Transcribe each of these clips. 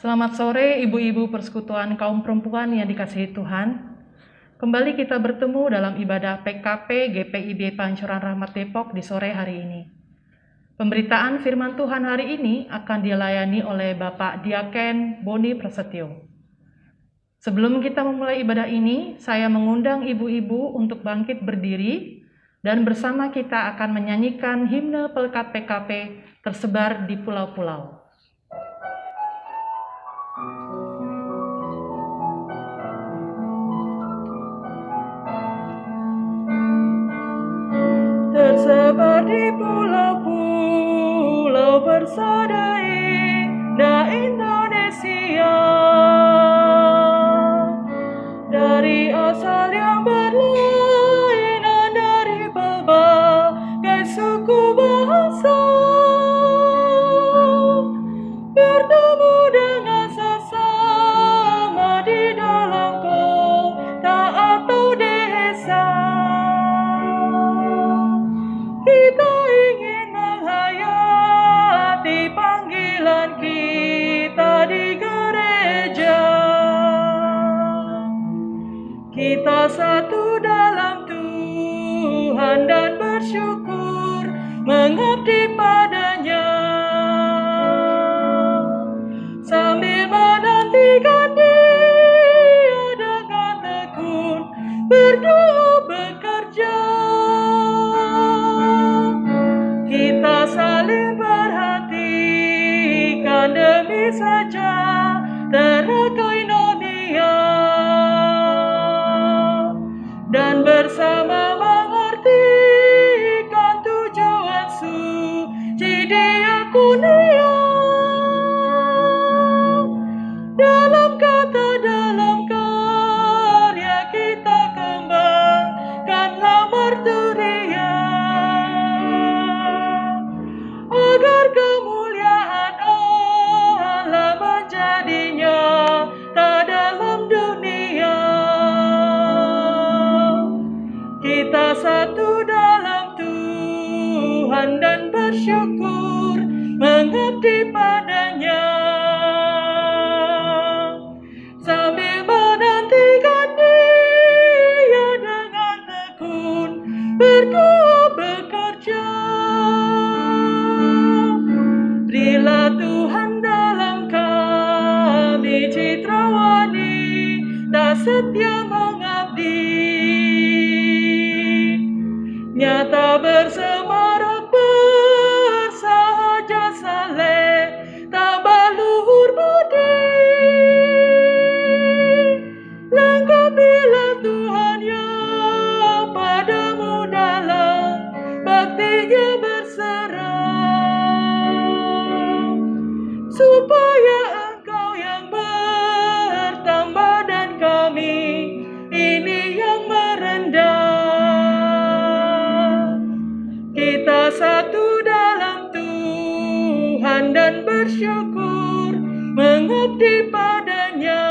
Selamat sore ibu-ibu persekutuan kaum perempuan yang dikasihi Tuhan. Kembali kita bertemu dalam ibadah PKP GPIB Pancoran Rahmat Depok di sore hari ini. Pemberitaan firman Tuhan hari ini akan dilayani oleh Bapak Diaken Boni Prasetyo. Sebelum kita memulai ibadah ini, saya mengundang ibu-ibu untuk bangkit berdiri dan bersama kita akan menyanyikan himne pelekat PKP tersebar di pulau-pulau. Tersebar di pulau-pulau bersama indah Indonesia, dari asal yang berlainan dari berbagai suku bangsa, bertemu dengan sesama di dalam kota atau desa. Kita ingin menghayati panggilan kita di gereja. Kita satu dalam Tuhan dan bersyukur mengabdi padanya, sambil menantikan Dia dengan tekun berdoa bekerja. Kita saling perhatikan demi sejahtera koinonia, dan bersama mengartikan tujuan suci diakonia. Dalam kata, dalam karya kita kembangkanlah marturia, agar kemuliaan Allah menjadi nyata dalam dunia. Kita satu dalam Tuhan dan bersyukur mengabdi padanya, sambil menantikan Dia dengan tekun berdoa bekerja. Berilah Tuhan dalam kami citrawani tak setia mengabdi, nyata bersemarak bersahaja saleh tabah luhur budi. Lengkapilah Tuhan yang padamu dalam baktinya berserah, supaya Engkau yang bertambah dan kami ini yang merendah. Kita satu dalam Tuhan dan bersyukur mengabdi padanya,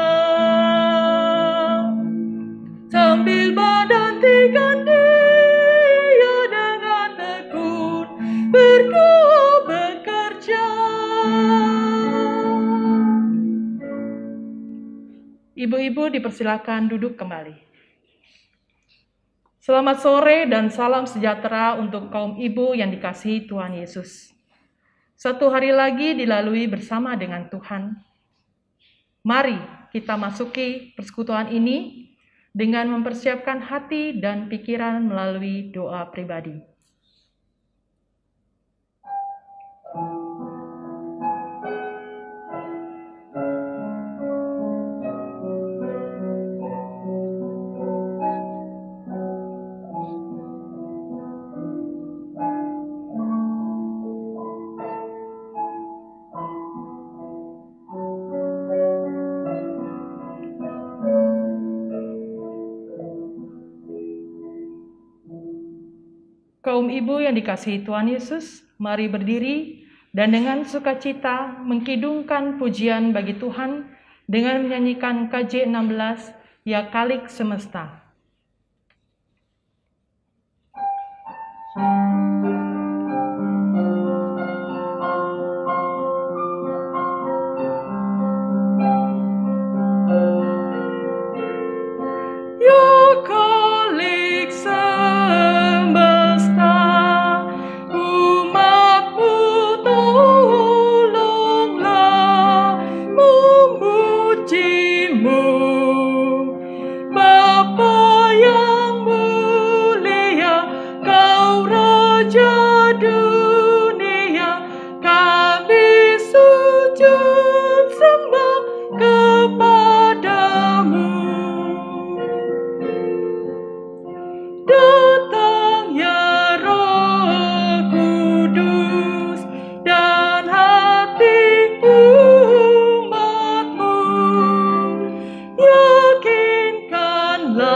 sambil menantikan Dia dengan tekun berdoa bekerja. Ibu-ibu dipersilakan duduk kembali. Selamat sore dan salam sejahtera untuk kaum ibu yang dikasihi Tuhan Yesus. Satu hari lagi dilalui bersama dengan Tuhan. Mari kita masuki persekutuan ini dengan mempersiapkan hati dan pikiran melalui doa pribadi. Kaum ibu yang dikasihi Tuhan Yesus, mari berdiri dan dengan sukacita mengkidungkan pujian bagi Tuhan dengan menyanyikan KJ 16, Ya Khalik Semesta. Raja dunia, kami sujud sembah kepadamu. Datang ya Roh Kudus dan hati umat-Mu, yakinkanlah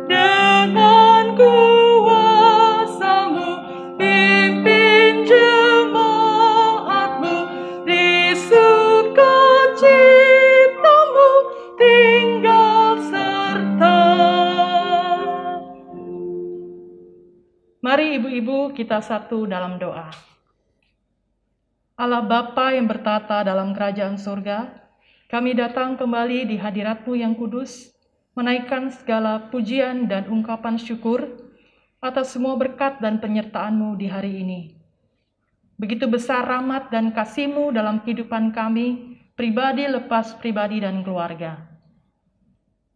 dengan kuasa-Mu, pimpin jemaat-Mu di sukacita-Mu, tinggal serta. Mari ibu-ibu kita satu dalam doa. Allah Bapa yang bertata dalam kerajaan surga, kami datang kembali di hadirat-Mu yang kudus, menaikkan segala pujian dan ungkapan syukur atas semua berkat dan penyertaan-Mu di hari ini. Begitu besar rahmat dan kasih-Mu dalam kehidupan kami, pribadi lepas pribadi dan keluarga.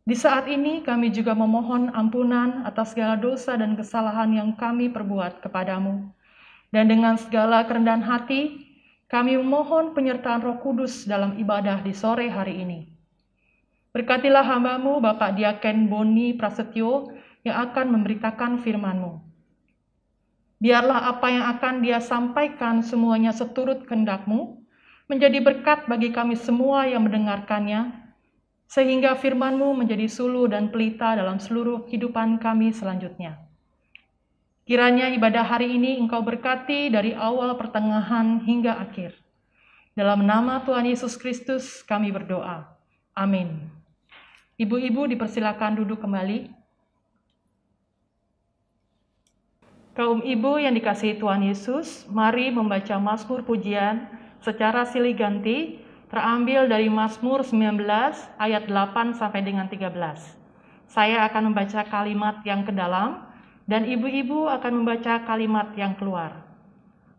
Di saat ini kami juga memohon ampunan atas segala dosa dan kesalahan yang kami perbuat kepadamu. Dan dengan segala kerendahan hati, kami memohon penyertaan Roh Kudus dalam ibadah di sore hari ini. Berkatilah hamba-Mu Bapak Diaken Boni Prasetyo yang akan memberitakan firman-Mu. Biarlah apa yang akan dia sampaikan semuanya seturut kehendak-Mu, menjadi berkat bagi kami semua yang mendengarkannya, sehingga firman-Mu menjadi suluh dan pelita dalam seluruh kehidupan kami selanjutnya. Kiranya ibadah hari ini Engkau berkati dari awal, pertengahan, hingga akhir. Dalam nama Tuhan Yesus Kristus kami berdoa. Amin. Ibu-ibu dipersilakan duduk kembali. Kaum ibu yang dikasihi Tuhan Yesus, mari membaca Mazmur pujian secara silih ganti, terambil dari Mazmur 19 ayat 8 sampai dengan 13. Saya akan membaca kalimat yang ke dalam dan ibu-ibu akan membaca kalimat yang keluar.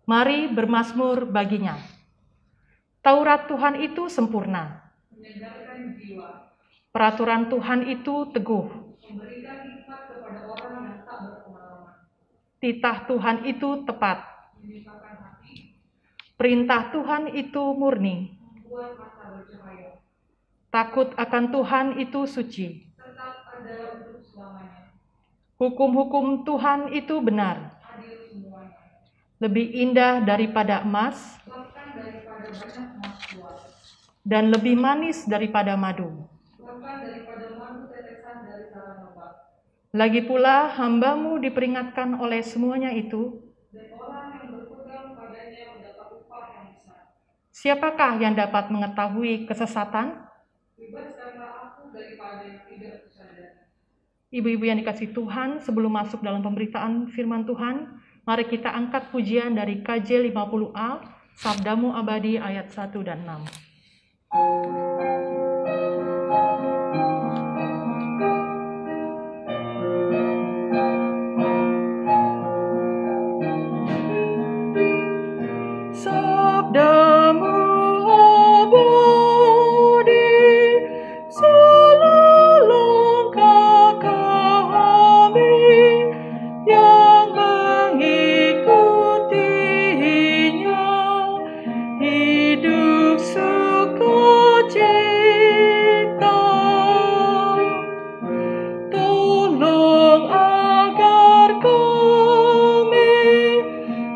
Mari bermazmur baginya. Taurat Tuhan itu sempurna. Menyegarkan jiwa. Peraturan Tuhan itu teguh. Memberikan hikmat kepada orang yang tak berpengalaman. Titah Tuhan itu tepat. Menyukakan hati. Perintah Tuhan itu murni. Membuat mata bercahaya. Takut akan Tuhan itu suci. Tetap ada untuk selamanya. Hukum-hukum Tuhan itu benar. Adil semuanya. Lebih indah daripada emas. Bahkan daripada banyak emas tua. Dan lebih manis daripada madu. Bahkan daripada madu tetesan dari sarang lebah. Lagi pula hamba-Mu diperingatkan oleh semuanya itu. Dan orang yang berpegang padanya mendapat upah yang besar. Siapakah yang dapat mengetahui kesesatan? Bebaskanlah aku daripada yang tidak kusadari. Ibu-ibu yang dikasihi Tuhan, sebelum masuk dalam pemberitaan firman Tuhan, mari kita angkat pujian dari KJ 50A, Sabdamu Abadi ayat 1 dan 6. Sabdamu abadi, selangkah kami yang mengikutinya, hidup sukacita. Tolong agar kami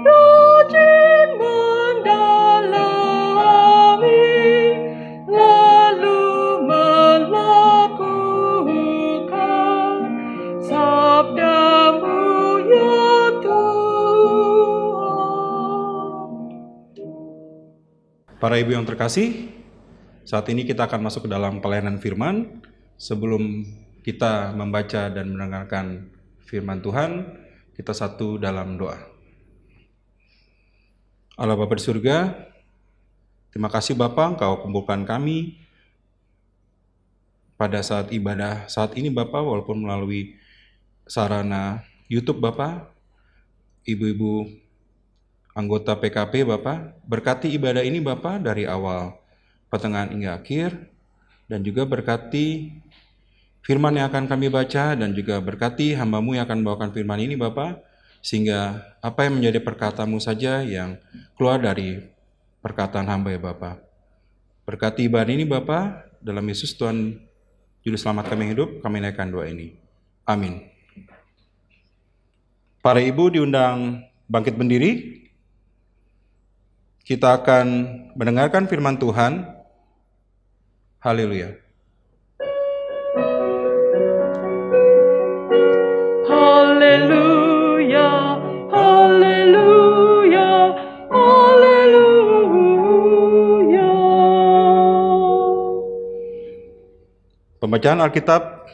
rajin mendalami, lalu melakukan sabda-Mu ya Tuhan. Para ibu yang terkasih, saat ini kita akan masuk ke dalam pelayanan firman. Sebelum kita membaca dan mendengarkan firman Tuhan, kita satu dalam doa. Allah Bapa di surga, terima kasih Bapa, Engkau kumpulkan kami pada saat ibadah saat ini Bapa, walaupun melalui sarana YouTube Bapa. Ibu-ibu anggota PKP Bapa, berkati ibadah ini Bapa dari awal, pertengahan hingga akhir, dan juga berkati firman yang akan kami baca, dan juga berkati hamba-Mu yang akan membawakan firman ini Bapa, sehingga apa yang menjadi perkataanmu saja yang keluar dari perkataan hamba ya Bapa. Berkati ibadah ini Bapa, dalam Yesus Tuhan Juru Selamat kami hidup, kami naikkan doa ini. Amin. Para ibu diundang bangkit berdiri. Kita akan mendengarkan firman Tuhan. Haleluya. Haleluya, haleluya, haleluya. Pembacaan Alkitab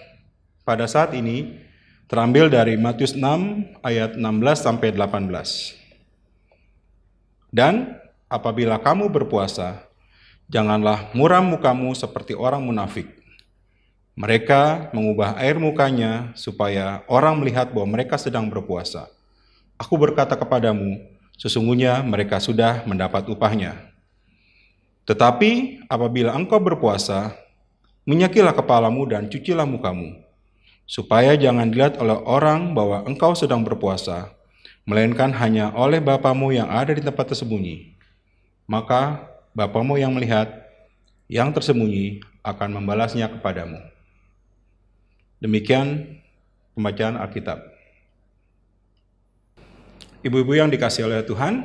pada saat ini terambil dari Matius 6 ayat 16 sampai 18. Dan apabila kamu berpuasa, janganlah muram mukamu seperti orang munafik. Mereka mengubah air mukanya supaya orang melihat bahwa mereka sedang berpuasa. Aku berkata kepadamu, sesungguhnya mereka sudah mendapat upahnya. Tetapi apabila engkau berpuasa, minyakilah kepalamu dan cucilah mukamu, supaya jangan dilihat oleh orang bahwa engkau sedang berpuasa, melainkan hanya oleh Bapamu yang ada di tempat tersembunyi. Maka Bapamu yang melihat yang tersembunyi akan membalasnya kepadamu. Demikian pembacaan Alkitab. Ibu-ibu yang dikasihi oleh Tuhan,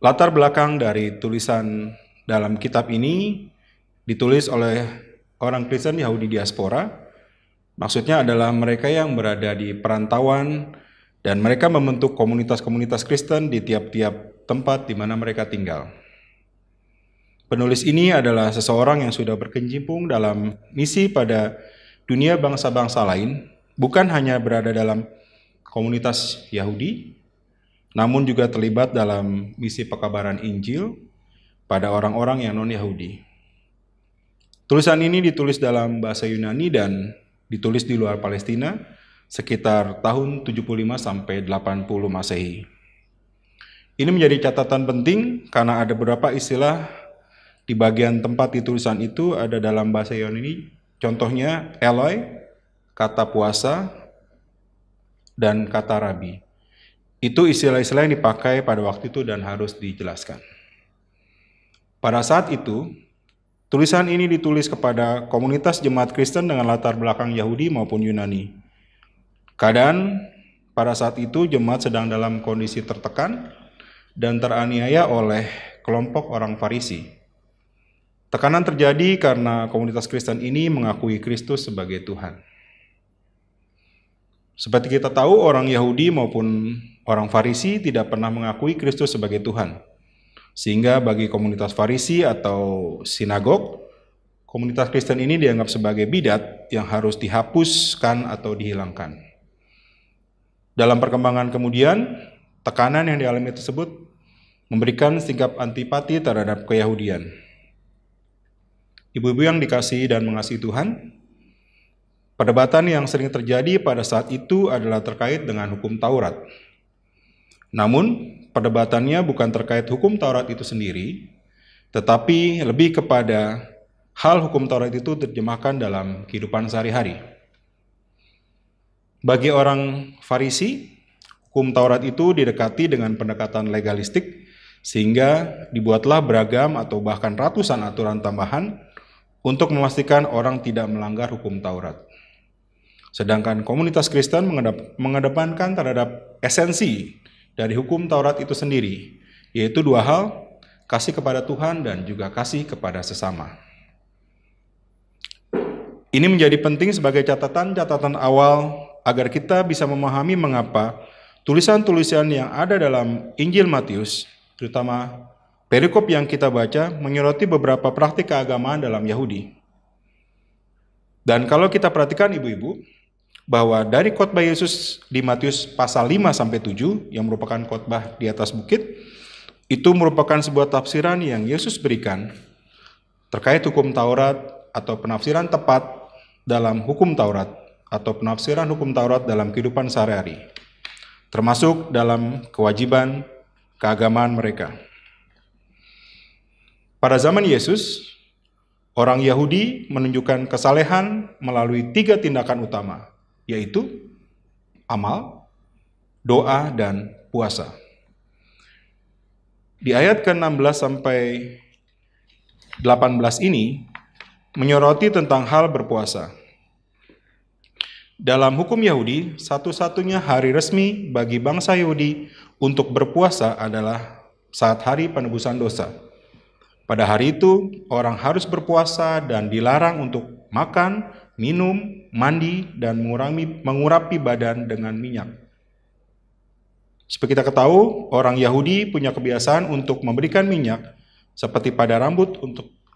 latar belakang dari tulisan dalam kitab ini ditulis oleh orang Kristen Yahudi diaspora. Maksudnya adalah mereka yang berada di perantauan dan mereka membentuk komunitas-komunitas Kristen di tiap-tiap tempat di mana mereka tinggal. Penulis ini adalah seseorang yang sudah berkecimpung dalam misi pada dunia bangsa-bangsa lain, bukan hanya berada dalam komunitas Yahudi, namun juga terlibat dalam misi pekabaran Injil pada orang-orang yang non-Yahudi. Tulisan ini ditulis dalam bahasa Yunani dan ditulis di luar Palestina sekitar tahun 75 sampai 80 Masehi. Ini menjadi catatan penting karena ada beberapa istilah di bagian tempat di tulisan itu ada dalam bahasa Yunani. Contohnya Eloi, kata puasa, dan kata rabi. Itu istilah-istilah yang dipakai pada waktu itu dan harus dijelaskan. Pada saat itu, tulisan ini ditulis kepada komunitas jemaat Kristen dengan latar belakang Yahudi maupun Yunani. Keadaan pada saat itu jemaat sedang dalam kondisi tertekan dan teraniaya oleh kelompok orang Farisi. Tekanan terjadi karena komunitas Kristen ini mengakui Kristus sebagai Tuhan. Seperti kita tahu, orang Yahudi maupun orang Farisi tidak pernah mengakui Kristus sebagai Tuhan. Sehingga bagi komunitas Farisi atau sinagog, komunitas Kristen ini dianggap sebagai bidat yang harus dihapuskan atau dihilangkan. Dalam perkembangan kemudian, tekanan yang dialami tersebut memberikan sikap antipati terhadap keyahudian. Ibu-ibu yang dikasihi dan mengasihi Tuhan, perdebatan yang sering terjadi pada saat itu adalah terkait dengan hukum Taurat. Namun, perdebatannya bukan terkait hukum Taurat itu sendiri, tetapi lebih kepada hal hukum Taurat itu terjemahkan dalam kehidupan sehari-hari. Bagi orang Farisi, hukum Taurat itu didekati dengan pendekatan legalistik, sehingga dibuatlah beragam atau bahkan ratusan aturan tambahan untuk memastikan orang tidak melanggar hukum Taurat. Sedangkan komunitas Kristen mengedepankan terhadap esensi dari hukum Taurat itu sendiri, yaitu dua hal, kasih kepada Tuhan dan juga kasih kepada sesama. Ini menjadi penting sebagai catatan awal agar kita bisa memahami mengapa tulisan-tulisan yang ada dalam Injil Matius, terutama perikop yang kita baca, menyoroti beberapa praktik keagamaan dalam Yahudi. Dan kalau kita perhatikan ibu-ibu, bahwa dari khotbah Yesus di Matius pasal 5-7 yang merupakan khotbah di atas bukit, itu merupakan sebuah tafsiran yang Yesus berikan terkait hukum Taurat atau penafsiran tepat dalam hukum Taurat atau penafsiran hukum Taurat dalam kehidupan sehari-hari, termasuk dalam kewajiban keagamaan mereka. Pada zaman Yesus, orang Yahudi menunjukkan kesalehan melalui 3 tindakan utama, yaitu amal, doa, dan puasa. Di ayat ke-16 sampai 18 ini menyoroti tentang hal berpuasa. Dalam hukum Yahudi, satu-satunya hari resmi bagi bangsa Yahudi untuk berpuasa adalah saat hari penebusan dosa. Pada hari itu, orang harus berpuasa dan dilarang untuk makan, minum, mandi, dan mengurapi badan dengan minyak. Seperti kita ketahui, orang Yahudi punya kebiasaan untuk memberikan minyak seperti pada rambut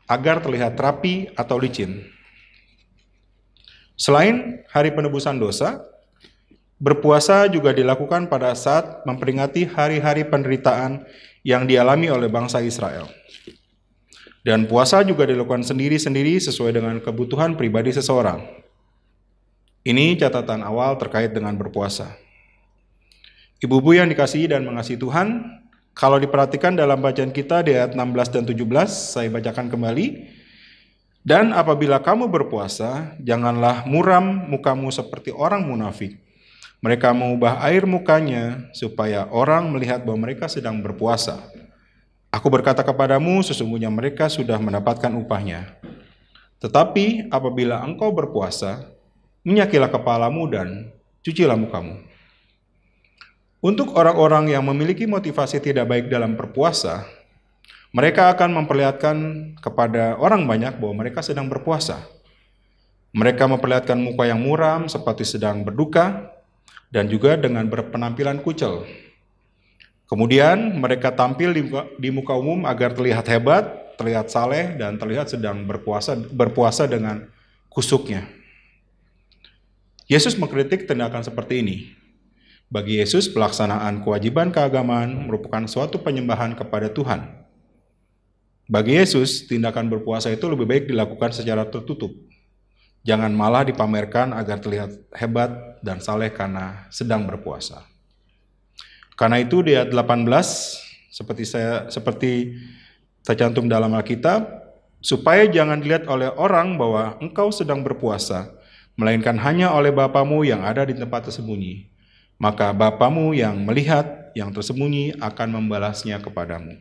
agar terlihat rapi atau licin. Selain hari penebusan dosa, berpuasa juga dilakukan pada saat memperingati hari-hari penderitaan yang dialami oleh bangsa Israel. Dan puasa juga dilakukan sendiri-sendiri sesuai dengan kebutuhan pribadi seseorang. Ini catatan awal terkait dengan berpuasa. Ibu-ibu yang dikasihi dan mengasihi Tuhan, kalau diperhatikan dalam bacaan kita di ayat 16 dan 17, saya bacakan kembali. Dan apabila kamu berpuasa, janganlah muram mukamu seperti orang munafik. Mereka mengubah air mukanya supaya orang melihat bahwa mereka sedang berpuasa. Aku berkata kepadamu, sesungguhnya mereka sudah mendapatkan upahnya. Tetapi apabila engkau berpuasa, minyakilah kepalamu dan cucilah mukamu. Untuk orang-orang yang memiliki motivasi tidak baik dalam berpuasa, mereka akan memperlihatkan kepada orang banyak bahwa mereka sedang berpuasa. Mereka memperlihatkan muka yang muram seperti sedang berduka dan juga dengan berpenampilan kucel. Kemudian mereka tampil di muka umum agar terlihat hebat, terlihat saleh, dan terlihat sedang berpuasa dengan kusuknya. Yesus mengkritik tindakan seperti ini. Bagi Yesus, pelaksanaan kewajiban keagamaan merupakan suatu penyembahan kepada Tuhan. Bagi Yesus, tindakan berpuasa itu lebih baik dilakukan secara tertutup. Jangan malah dipamerkan agar terlihat hebat dan saleh karena sedang berpuasa. Karena itu di ayat 18, seperti tercantum dalam Alkitab, supaya jangan dilihat oleh orang bahwa engkau sedang berpuasa, melainkan hanya oleh Bapamu yang ada di tempat tersembunyi. Maka Bapamu yang melihat yang tersembunyi akan membalasnya kepadamu.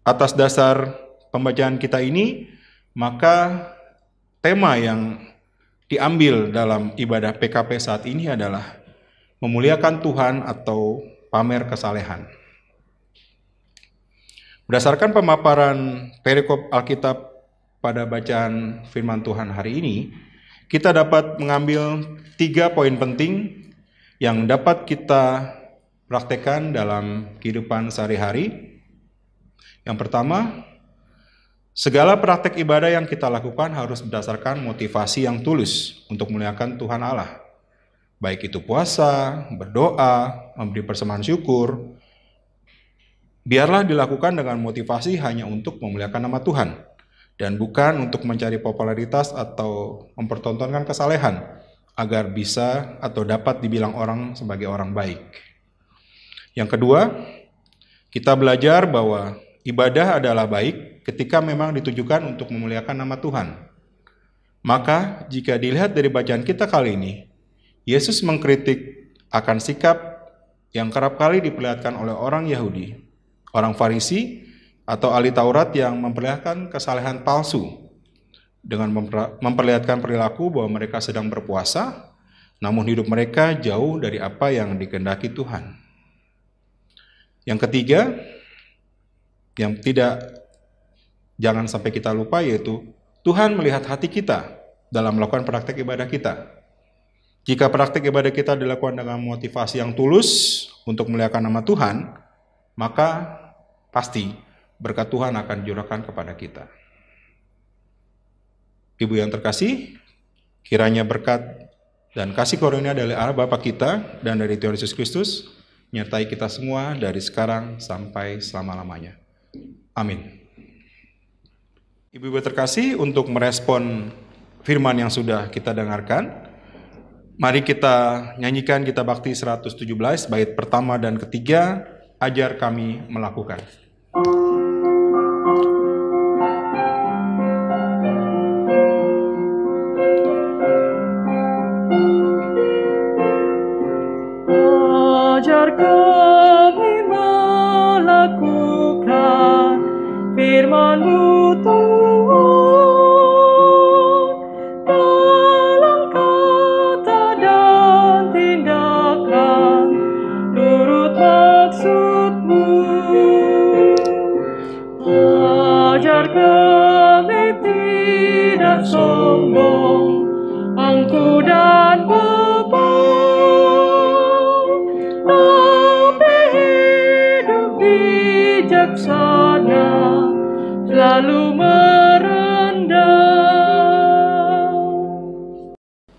Atas dasar pembacaan kita ini, maka tema yang diambil dalam ibadah PKP saat ini adalah memuliakan Tuhan atau pamer kesalehan. Berdasarkan pemaparan perikop Alkitab pada bacaan firman Tuhan hari ini, kita dapat mengambil 3 poin penting yang dapat kita praktekkan dalam kehidupan sehari-hari. Yang pertama, segala praktek ibadah yang kita lakukan harus berdasarkan motivasi yang tulus untuk memuliakan Tuhan Allah. Baik itu puasa, berdoa, memberi persembahan syukur, biarlah dilakukan dengan motivasi hanya untuk memuliakan nama Tuhan, dan bukan untuk mencari popularitas atau mempertontonkan kesalehan, agar bisa atau dapat dibilang orang sebagai orang baik. Yang kedua, kita belajar bahwa ibadah adalah baik ketika memang ditujukan untuk memuliakan nama Tuhan. Maka jika dilihat dari bacaan kita kali ini, Yesus mengkritik akan sikap yang kerap kali diperlihatkan oleh orang Yahudi, orang Farisi, atau ahli Taurat yang memperlihatkan kesalehan palsu dengan memperlihatkan perilaku bahwa mereka sedang berpuasa, namun hidup mereka jauh dari apa yang dikehendaki Tuhan. Yang ketiga, yang jangan sampai kita lupa, yaitu Tuhan melihat hati kita dalam melakukan praktek ibadah kita. Jika praktek ibadah kita dilakukan dengan motivasi yang tulus untuk memuliakan nama Tuhan, maka pasti berkat Tuhan akan dicurahkan kepada kita. Ibu yang terkasih, kiranya berkat dan kasih karunia dari Allah Bapa kita dan dari Tuhan Yesus Kristus menyertai kita semua dari sekarang sampai selama-lamanya. Amin. Ibu-ibu terkasih, untuk merespon firman yang sudah kita dengarkan, mari kita nyanyikan Gita Bakti 117, bait pertama dan ketiga, ajar kami melakukan. Ajar kami melakukan firman-Mu Tuhan, dalam kata dan tindakan turut maksud-Mu. Ajar kami tidak sombong, angkuh dan bebal, tapi hidup bijaksana, selalu merendah.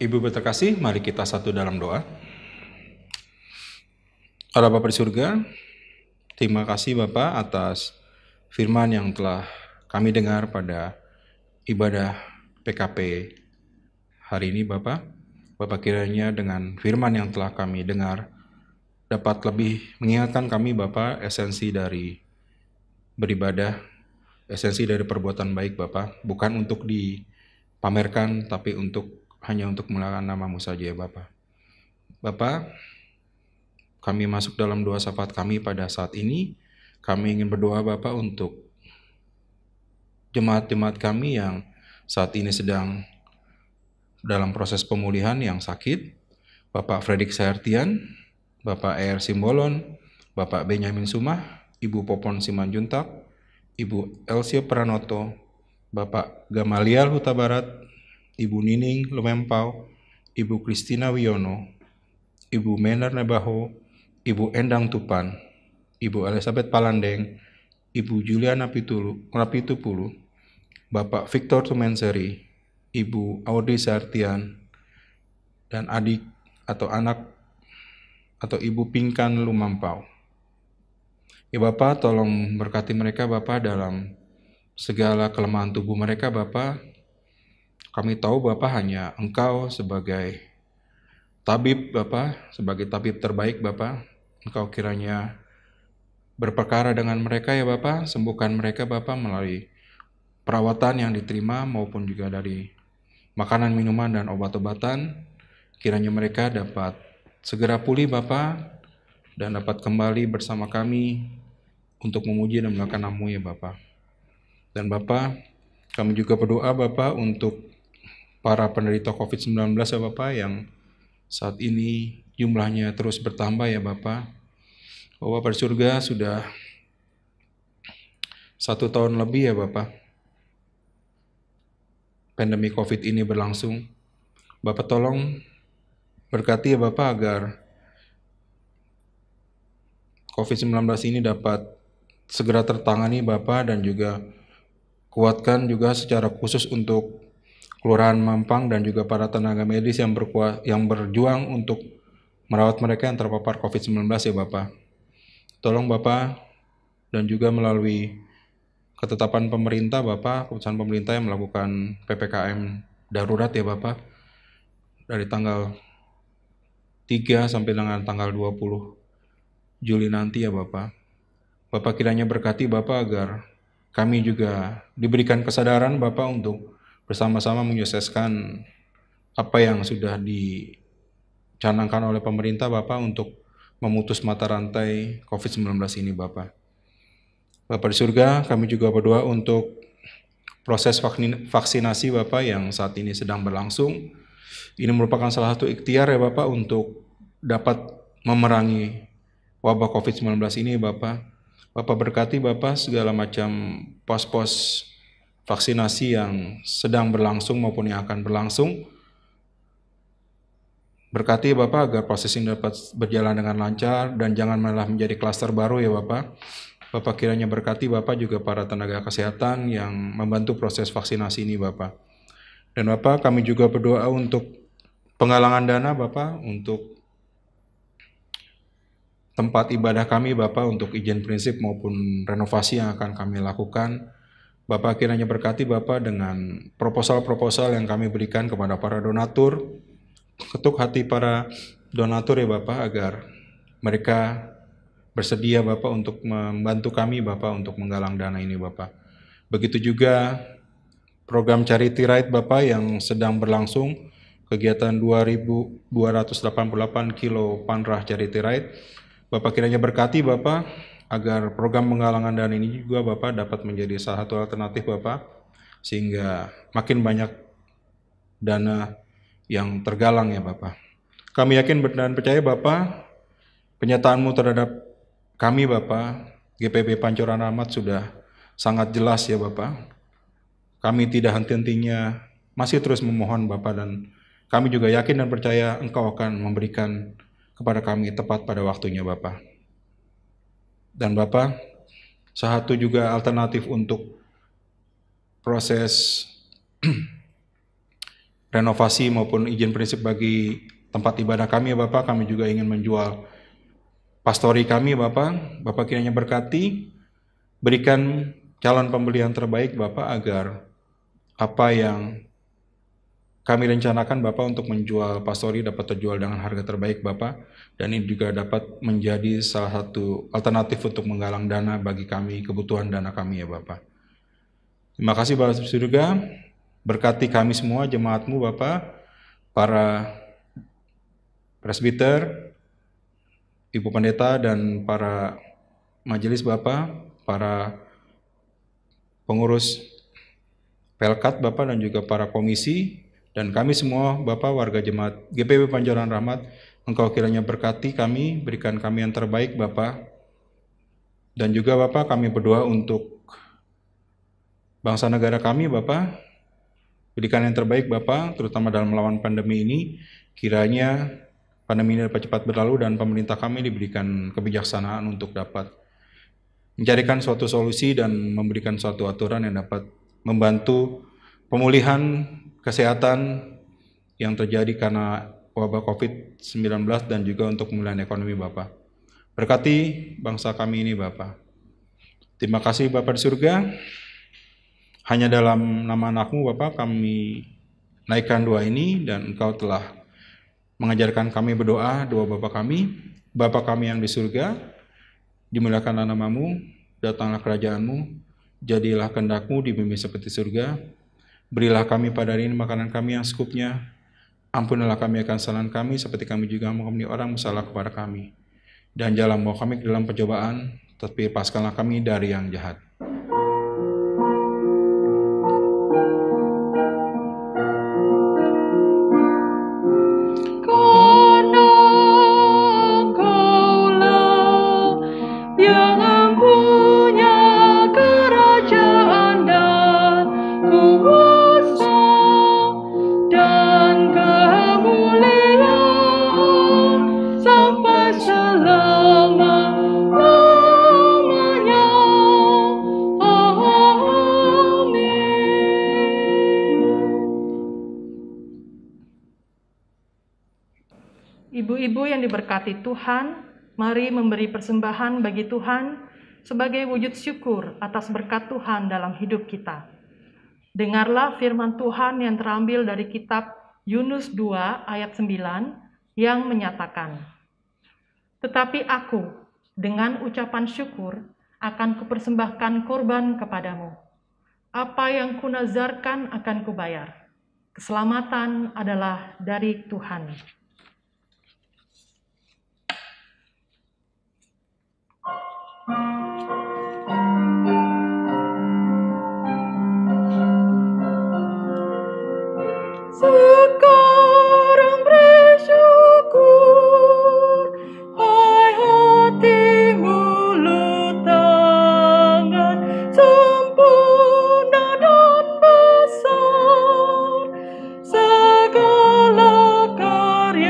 Ibu terkasih, mari kita satu dalam doa. Allah Bapa di surga, terima kasih Bapa atas firman yang telah kami dengar pada ibadah PKP hari ini Bapa. Bapa kiranya dengan firman yang telah kami dengar dapat lebih mengingatkan kami Bapa esensi dari beribadah, esensi dari perbuatan baik Bapa, bukan untuk dipamerkan tapi hanya untuk memuliakan nama-Mu saja ya Bapa. Bapa, kami masuk dalam doa syafaat kami pada saat ini. Kami ingin berdoa Bapa untuk jemaat-jemaat kami yang saat ini sedang dalam proses pemulihan yang sakit. Bapak Fredrik Saertian, Bapak R. Simbolon, Bapak Benyamin Sumah, Ibu Popon Simanjuntak, Ibu Elsie Pranoto, Bapak Gamaliel Huta Barat, Ibu Nining Lumempau, Ibu Kristina Wiono, Ibu Mener Nebaho, Ibu Endang Tupan, Ibu Elizabeth Palandeng, Ibu Juliana Rapitupulu, Bapak Victor Tumenseri, Ibu Audrey Sartian, dan adik atau anak atau Ibu Pinkan Lumampau. Ya Bapak, tolong berkati mereka Bapak dalam segala kelemahan tubuh mereka Bapak. Kami tahu Bapak hanya Engkau sebagai tabib Bapak, sebagai tabib terbaik Bapak. Engkau kiranya berperkara dengan mereka ya Bapak, sembuhkan mereka Bapak melalui perawatan yang diterima maupun juga dari makanan, minuman, dan obat-obatan. Kiranya mereka dapat segera pulih Bapak dan dapat kembali bersama kami untuk memuji dan memuliakan nama-Mu ya Bapak. Dan Bapak, kami juga berdoa Bapak untuk para penderita COVID-19 ya Bapak yang saat ini jumlahnya terus bertambah ya Bapak. Bapak di surga sudah 1 tahun lebih ya Bapak pandemi COVID ini berlangsung. Bapak tolong berkati ya Bapak agar COVID-19 ini dapat segera tertangani Bapak, dan juga kuatkan juga secara khusus untuk Kelurahan Mampang dan juga para tenaga medis yang berjuang untuk merawat mereka yang terpapar COVID-19 ya Bapak. Tolong Bapak, dan juga melalui ketetapan pemerintah Bapak, keputusan pemerintah yang melakukan PPKM darurat ya Bapak, dari tanggal 3 sampai dengan tanggal 20 Juli nanti ya Bapak. Bapak kiranya berkati Bapak agar kami juga diberikan kesadaran Bapak untuk bersama-sama menyukseskan apa yang sudah dicanangkan oleh pemerintah Bapak untuk memutus mata rantai COVID-19 ini Bapak. Bapak di surga, kami juga berdoa untuk proses vaksinasi Bapak yang saat ini sedang berlangsung. Ini merupakan salah satu ikhtiar ya Bapak untuk dapat memerangi wabah COVID-19 ini Bapak. Bapak berkati Bapak segala macam pos-pos vaksinasi yang sedang berlangsung maupun yang akan berlangsung. Berkati Bapak agar proses ini dapat berjalan dengan lancar dan jangan malah menjadi klaster baru ya Bapak. Bapak kiranya berkati Bapak juga para tenaga kesehatan yang membantu proses vaksinasi ini Bapak. Dan Bapak, kami juga berdoa untuk penggalangan dana Bapak untuk tempat ibadah kami Bapak, untuk izin prinsip maupun renovasi yang akan kami lakukan. Bapak kiranya berkati Bapak dengan proposal-proposal yang kami berikan kepada para donatur. Ketuk hati para donatur ya Bapak agar mereka bersedia Bapak untuk membantu kami Bapak untuk menggalang dana ini Bapak. Begitu juga program Charity Ride Bapak yang sedang berlangsung, kegiatan 2.288 kilo panrah Charity Ride. Bapak kiranya berkati Bapak, agar program penggalangan dana ini juga Bapak dapat menjadi salah satu alternatif Bapak, sehingga makin banyak dana yang tergalang ya Bapak. Kami yakin dan percaya Bapak, penyertaan-Mu terhadap kami Bapak, GPIB Pancoran Rahmat sudah sangat jelas ya Bapak. Kami tidak henti-hentinya masih terus memohon Bapak, dan kami juga yakin dan percaya Engkau akan memberikan kepada kami tepat pada waktunya Bapak. Dan Bapak, satu juga alternatif untuk proses renovasi maupun izin prinsip bagi tempat ibadah kami ya Bapak, kami juga ingin menjual pastori kami Bapak. Bapak kiranya berkati, berikan calon pembeli yang terbaik Bapak, agar apa yang kami rencanakan Bapak untuk menjual pastori dapat terjual dengan harga terbaik Bapak, dan ini juga dapat menjadi salah satu alternatif untuk menggalang dana bagi kami, kebutuhan dana kami ya Bapak. Terima kasih Bapak surga, berkati kami semua jemaat-Mu Bapak, para presbiter, Ibu Pendeta, dan para majelis Bapak, para pengurus Pelkat Bapak, dan juga para komisi, dan kami semua Bapak warga jemaat GPIB Pancoran Rahmat. Engkau kiranya berkati kami, berikan kami yang terbaik Bapak, dan juga Bapak kami berdoa untuk bangsa negara kami Bapak, berikan yang terbaik Bapak, terutama dalam melawan pandemi ini. Kiranya pandemi ini dapat cepat berlalu dan pemerintah kami diberikan kebijaksanaan untuk dapat mencarikan suatu solusi dan memberikan suatu aturan yang dapat membantu pemulihan kesehatan yang terjadi karena wabah COVID-19, dan juga untuk pemulihan ekonomi Bapak. Berkati bangsa kami ini Bapak. Terima kasih Bapak di surga. Hanya dalam nama anak-Mu Bapak kami naikkan doa ini, dan Engkau telah mengajarkan kami berdoa, doa Bapa kami yang di surga, dimuliakanlah nama-Mu, datanglah kerajaan-Mu, jadilah kehendak-Mu di bumi seperti surga. Berilah kami pada hari ini makanan kami yang secukupnya. Ampunilah kami akan kesalahan kami, seperti kami juga mengampuni orang bersalah kepada kami. Dan janganlah membawa kami ke dalam pencobaan, tetapi lepaskanlah kami dari yang jahat. Ibu-ibu yang diberkati Tuhan, mari memberi persembahan bagi Tuhan sebagai wujud syukur atas berkat Tuhan dalam hidup kita. Dengarlah firman Tuhan yang terambil dari kitab Yunus 2 ayat 9 yang menyatakan, "Tetapi aku dengan ucapan syukur akan kupersembahkan korban kepadamu. Apa yang kunazarkan akan kubayar. Keselamatan adalah dari Tuhan." Sekarang bersyukur, hai hati mulut tangan, sempurna dan besar segala karya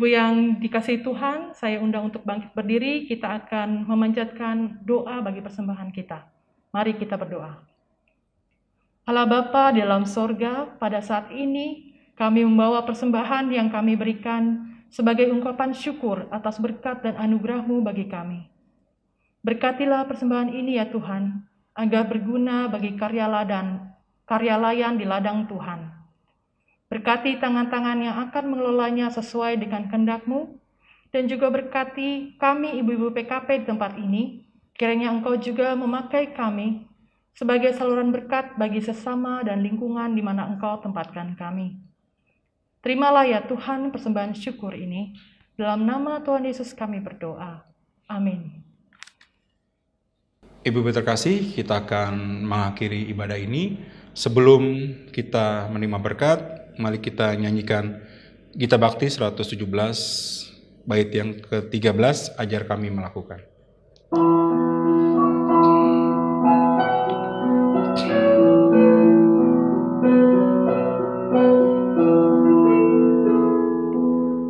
Ibu-ibu yang dikasihi Tuhan, saya undang untuk bangkit berdiri, kita akan memanjatkan doa bagi persembahan kita. Mari kita berdoa. Allah Bapa di dalam sorga, pada saat ini kami membawa persembahan yang kami berikan sebagai ungkapan syukur atas berkat dan anugerah-Mu bagi kami. Berkatilah persembahan ini ya Tuhan, agar berguna bagi karya layan di ladang Tuhan. Berkati tangan-tangan yang akan mengelolanya sesuai dengan kehendak-Mu, dan juga berkati kami ibu-ibu PKP di tempat ini, kiranya Engkau juga memakai kami sebagai saluran berkat bagi sesama dan lingkungan di mana Engkau tempatkan kami. Terimalah ya Tuhan persembahan syukur ini, dalam nama Tuhan Yesus kami berdoa. Amin. Ibu-ibu terkasih, kita akan mengakhiri ibadah ini. Sebelum kita menerima berkat, mari kita nyanyikan Gita Bakti 117, bait yang ke-13, ajar kami melakukan.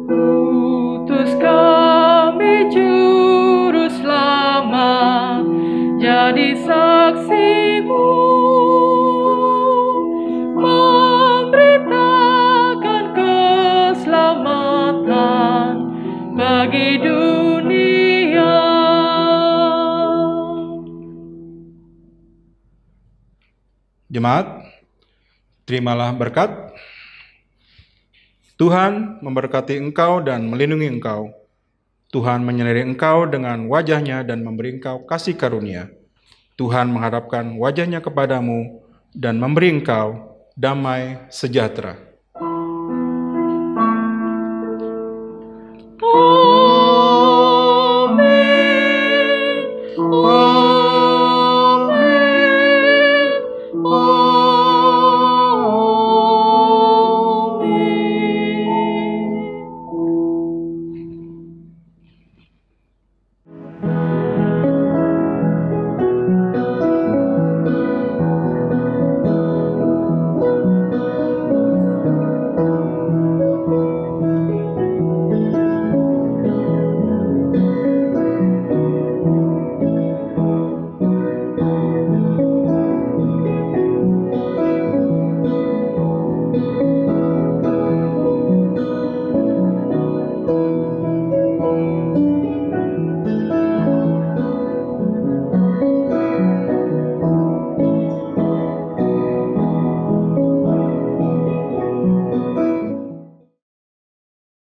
Utus kami Juru Selamat, jadi saksi-Mu, memberitakan keselamatan bagi dunia. Jemaat, terimalah berkat. Tuhan memberkati engkau dan melindungi engkau. Tuhan menyinari engkau dengan wajah-Nya dan memberi engkau kasih karunia. Tuhan menghadapkan wajah-Nya kepadamu dan memberi engkau damai sejahtera.